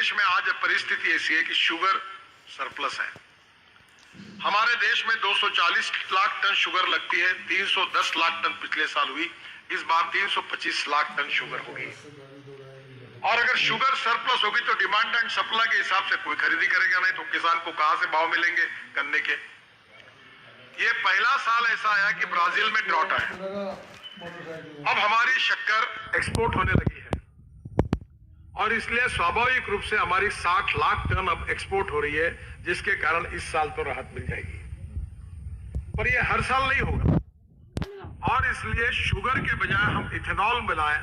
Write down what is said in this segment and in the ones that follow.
देश में आज परिस्थिति ऐसी है कि शुगर सरप्लस है। हमारे देश में 240 लाख टन शुगर लगती है, 310 लाख टन पिछले साल हुई, इस बार 325 लाख टन शुगर होगी। और अगर शुगर सरप्लस होगी तो डिमांड एंड सप्लाई के हिसाब से कोई खरीदी करेगा नहीं, तो किसान को कहां से भाव मिलेंगे गन्ने के। ये पहला साल ऐसा आया कि ब्राजील में ड्रॉट आया। अब हमारी शक्कर एक्सपोर्ट होने लगी है और इसलिए स्वाभाविक रूप से हमारी 60 लाख टन अब एक्सपोर्ट हो रही है, जिसके कारण इस साल तो राहत मिल जाएगी, पर यह हर साल नहीं होगा। और इसलिए शुगर के बजाय हम इथेनॉल बनाएं,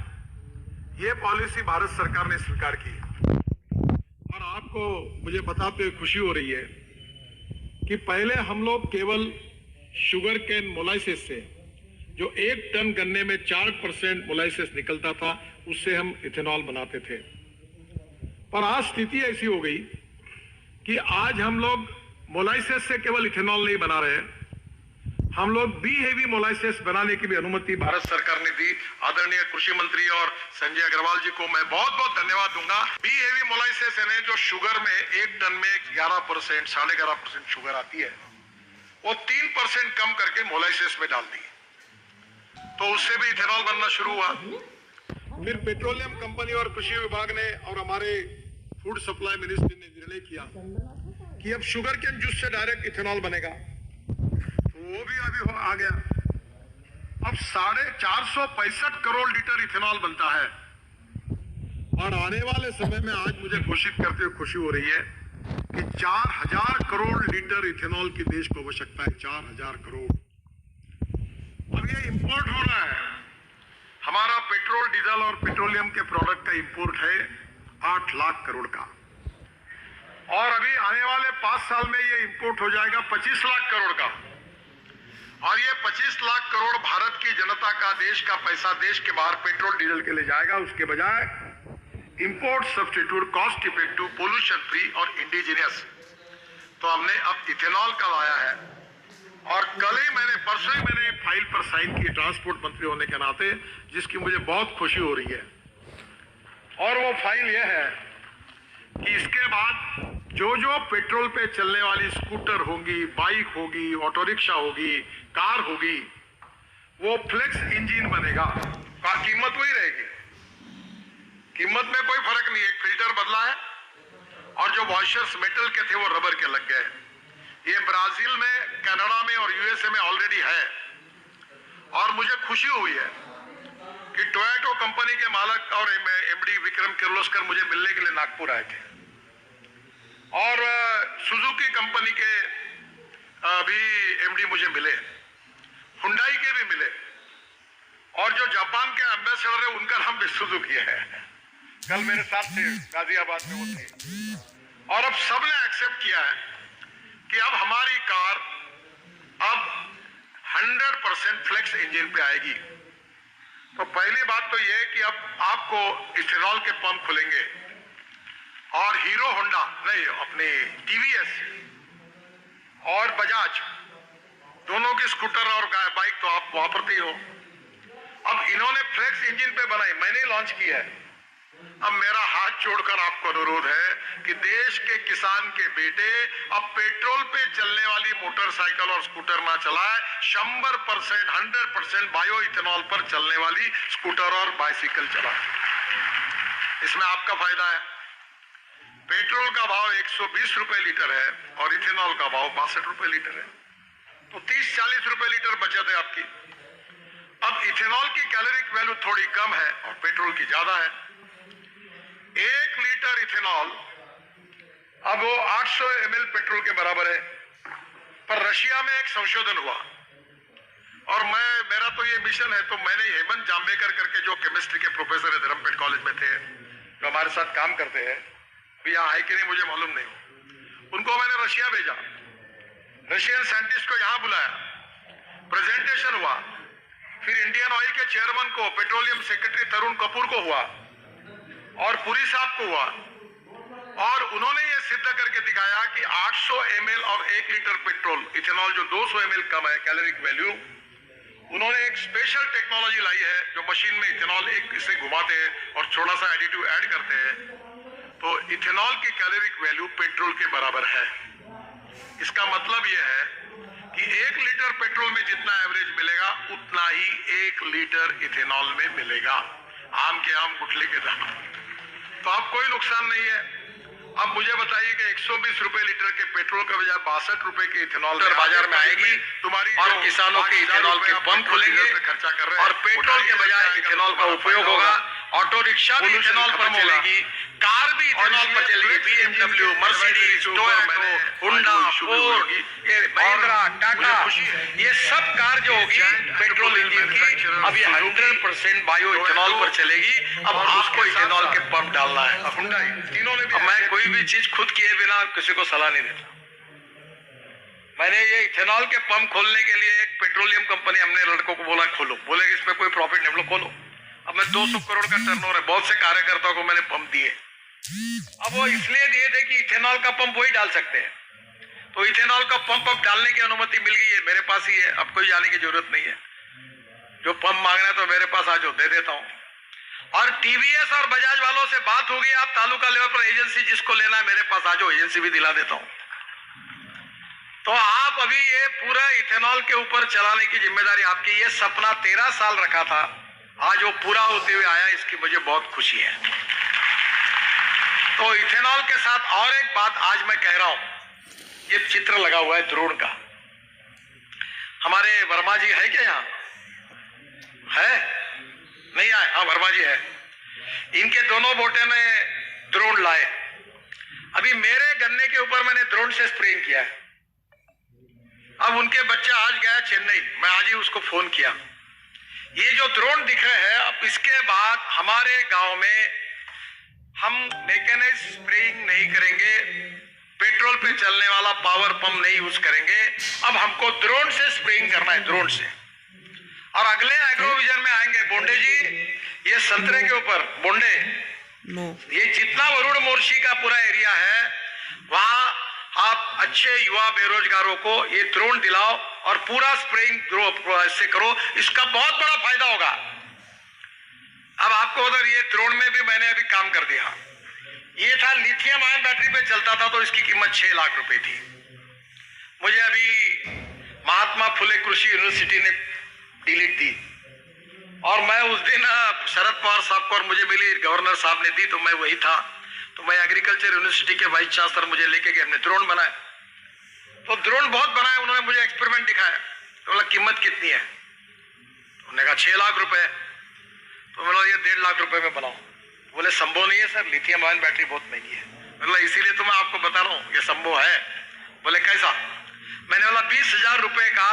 ये पॉलिसी भारत सरकार ने स्वीकार की है। और आपको मुझे बताते हुए खुशी हो रही है कि पहले हम लोग केवल शुगर केन मोलाइसिस से, जो 1 टन गन्ने में 4% मोलाइसिस निकलता था, उससे हम इथेनॉल बनाते थे। पर आज स्थिति ऐसी हो गई कि आज हम लोग मोलाइसिस से केवल इथेनॉल नहीं बना रहे, हम लोग बी हेवी मोलाइसिस बनाने की भी अनुमति भारत सरकार ने दी। आदरणीय कृषि मंत्री और संजय अग्रवाल जी को मैं बहुत बहुत धन्यवाद दूंगा। बी हेवी मोलाइसिस यानी जो शुगर में 1 टन में 11%, 11.5% शुगर आती है, वो 3% कम करके मोलाइसिस में डाल दी, तो उससे भी इथेनॉल बनना शुरू हुआ। फिर पेट्रोलियम कंपनी और कृषि विभाग ने और हमारे फूड सप्लाई मिनिस्ट्री ने निर्णय किया कि अब शुगर केन जूस से डायरेक्ट इथेनॉल बनेगा, वो भी अभी आ गया। अब 465 करोड़ लीटर इथेनॉल बनता है और आने वाले समय में आज मुझे घोषित करते हुए खुशी हो रही है कि 4000 करोड़ लीटर इथेनॉल की देश को आवश्यकता है। 4000 करोड़। अब ये इंपोर्ट हो रहा है। हमारा पेट्रोल, डीजल और पेट्रोलियम के प्रोडक्ट का इंपोर्ट है 8 लाख करोड़ का, और अभी आने वाले 5 साल में ये इंपोर्ट हो जाएगा 25 लाख करोड़ का। और ये 25 लाख करोड़ भारत की जनता का, देश का पैसा देश के बाहर पेट्रोल डीजल के लिए जाएगा। उसके बजाय import substitute, cost effective, pollution free और इंडिजिनियस, तो हमने अब इथेनॉल का लाया है। और परसों ही मैंने फाइल पर साइन की, ट्रांसपोर्ट मंत्री होने के नाते, जिसकी मुझे बहुत खुशी हो रही है। और वो फाइल यह है कि इसके बाद जो पेट्रोल पे चलने वाली स्कूटर होगी, बाइक होगी, ऑटो रिक्शा होगी, कार होगी, वो फ्लेक्स इंजन बनेगा। कीमत वही रहेगी, कीमत में कोई फर्क नहीं है। एक फिल्टर बदला है और जो वॉशर्स मेटल के थे वो रबर के लग गए। ये ब्राजील में, कनाडा में और यूएसए में ऑलरेडी है। और मुझे खुशी हुई है कि टोयोटा कंपनी के मालिक और एमडी विक्रम किर्लोस्कर मुझे मिलने के लिए नागपुर आए थे, और सुजुकी कंपनी के भी एमडी मुझे मिले, हुंडई के भी मिले, और जो जापान के एम्बेसडर है उनका नाम भी सुजुकी है। कल मेरे साथ थे गाजियाबाद में वो थे। और अब सबने एक्सेप्ट किया है कि अब हमारी कार अब 100% फ्लेक्स इंजन पे आएगी। तो पहली बात तो ये कि अब आपको इथेनॉल के पंप खुलेंगे, और हीरो होंडा नहीं, अपनी टीवीएस और बजाज दोनों की स्कूटर और बाइक तो आप वापरते हो। अब इन्होंने फ्लेक्स इंजन पे बनाई, मैंने लॉन्च किया है। अब मेरा हाथ जोड़कर आपको अनुरोध है कि देश के किसान के बेटे अब पेट्रोल पे चलने वाली मोटरसाइकिल और स्कूटर ना चलाए, 100% बायो इथेनॉल पर चलने वाली स्कूटर और बाइसिकल चलाए। इसमें आपका फायदा है। पेट्रोल का भाव 120 रुपए लीटर है और इथेनॉल का भाव 62 रुपए लीटर है, तो 30-40 रुपए लीटर बचत है आपकी। अब इथेनॉल की कैलोरिक वैल्यू थोड़ी कम है और पेट्रोल की ज्यादा है। 1 लीटर इथेनॉल अब वो 800 ml पेट्रोल के बराबर है। पर रशिया में एक संशोधन हुआ, और मेरा तो ये मिशन है, तो मैंने हेमंत जाम्बेकर करके जो केमिस्ट्री के प्रोफेसर है, धर्मपेट कॉलेज में थे, जो हमारे साथ काम करते हैं, अभी यहाँ है कि नहीं मुझे मालूम नहीं, उनको मैंने रशिया भेजा, रशियन साइंटिस्ट को यहाँ बुलाया, प्रेजेंटेशन हुआ। फिर इंडियन ऑयल के चेयरमैन को, पेट्रोलियम सेक्रेटरी तरुण कपूर को हुआ, और पुरी साहब को हुआ, और उन्होंने ये सिद्ध करके दिखाया कि 800 ml और 1 लीटर पेट्रोल, इथेनॉल जो 200 ml कम है कैलोरिक वैल्यू, उन्होंने एक स्पेशल टेक्नोलॉजी लाई है जो मशीन में इथेनॉल एक इसे घुमाते हैं और थोड़ा सा एडिटिव ऐड करते हैं, तो इथेनॉल की कैलोरिक वैल्यू पेट्रोल के बराबर है। इसका मतलब यह है कि 1 लीटर पेट्रोल में जितना एवरेज मिलेगा उतना ही 1 लीटर इथेनॉल में मिलेगा। आम के आम गुठली के दाम। तो अब कोई नुकसान नहीं है। अब मुझे बताइए कि 120 रुपए लीटर के पेट्रोल के बजाय 62 रुपए के इथेनॉल बाजार में आएगी तुम्हारी और किसानों के इथेनॉल के पंप खुलेंगे खर्चा कर रहे हैं और पेट्रोल के बजाय इथेनॉल का उपयोग होगा। ऑटो रिक्शा भी इथेनॉल पर चलेगी, कार भी इथेनॉल पर चलेगी। BMW, मर्सिडीज, टोयोटा, हुंडा, फोर्ड, महिंद्रा, टाटा, ये सब कार जो होगी पेट्रोल इंजन की, अब ये 100% बायो इथेनॉल पर चलेगी। अब आपको इथेनॉल के पंप डालना है। हुंडई तीनों ने भी मैं कोई भी चीज खुद किए बिना किसी को सलाह नहीं देता। मैंने ये इथेनॉल के पंप खोलने के लिए एक पेट्रोलियम कंपनी, हमने लड़कों को बोला खोलो, बोले इसमें कोई प्रॉफिट नहीं, बोलो खोलो। अब मैं 200 करोड़ का टर्नओवर है, बहुत से कार्यकर्ताओं को मैंने पंप दिए। अब वो इसलिए दिए थे कि इथेनॉल का पंप वही डाल सकते हैं। तो इथेनॉल का पंप अब डालने की अनुमति मिल गई है, मेरे पास ही है, अब कोई जाने की जरूरत नहीं है। जो पंप मांगना है तो मेरे पास आज दे देता हूं। और टीवीएस और बजाज वालों से बात होगी, आप तालुका लेवल पर एजेंसी जिसको लेना है मेरे पास आज एजेंसी भी दिला देता हूं। तो आप अभी ये पूरा इथेनॉल के ऊपर चलाने की जिम्मेदारी आपकी। ये सपना 13 साल रखा था, आज वो पूरा होते हुए आया, इसकी मुझे बहुत खुशी है। तो इथेनॉल के साथ और एक बात आज मैं कह रहा हूं, ये चित्र लगा हुआ है ड्रोन का। हमारे वर्मा जी है क्या यहाँ? है? नहीं आए? हाँ वर्मा जी है। इनके दोनों बेटे ने ड्रोन लाए। अभी मेरे गन्ने के ऊपर मैंने ड्रोन से स्प्रेइंग किया है। अब उनके बच्चा आज गया चेन्नई, मैं आज ही उसको फोन किया। ये जो ड्रोन दिख रहे हैं, अब इसके बाद हमारे गांव में हम मैकेनाइज्ड स्प्रेइंग नहीं करेंगे, पेट्रोल पे चलने वाला पावर पंप नहीं यूज करेंगे। अब हमको ड्रोन से स्प्रेइंग करना है, ड्रोन से। और अगले एग्रोविजन में आएंगे बोंडे जी, ये संतरे के ऊपर बोंडे, ये जितना वरुण मोर्शी का पूरा एरिया है, वहां आप अच्छे युवा बेरोजगारों को ये ड्रोन दिलाओ और पूरा स्प्रेइंग से करो, इसका बहुत बड़ा फायदा होगा। अब आपको उधर ये ड्रोन में भी मैंने अभी काम कर दिया। ये था लिथियम आयन बैटरी पे चलता था, तो इसकी कीमत 6 लाख रुपए थी। मुझे अभी महात्मा फुले कृषि यूनिवर्सिटी ने डिलीट दी, और मैं उस दिन शरद पवार साहब को और मुझे मिली, गवर्नर साहब ने दी, तो मैं वही था। तो मैं एग्रीकल्चर यूनिवर्सिटी के वाइस चांसलर मुझे लेके गए, हमने ड्रोन बनाया। तो ड्रोन बहुत बनाया, उन्होंने मुझे एक्सपेरिमेंट दिखाया। तो बोला कीमत कितनी है? उन्होंने कहा 6 लाख रुपए। तो बोला ये 1.5 लाख रुपए में बनाओ। बोले संभव नहीं है सर, लिथियम आयन बैटरी बहुत महंगी है। बोला इसीलिए तो मैं आपको बता रहा हूँ ये संभव है। बोले कैसा? मैंने बोला 20,000 रुपए का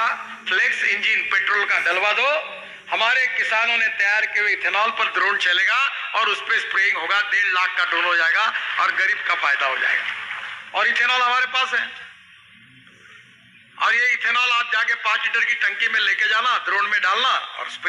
फ्लेक्स इंजन पेट्रोल का डलवा दो, हमारे किसानों ने तैयार किए हुए इथेनॉल पर ड्रोन चलेगा और उस पर स्प्रेइंग होगा, 1.5 लाख का ड्रोन हो जाएगा और गरीब का फायदा हो जाएगा। और इथेनॉल हमारे पास है, और ये इथेनॉल आप जाके 5 लीटर की टंकी में लेके जाना, ड्रोन में डालना और स्प्रे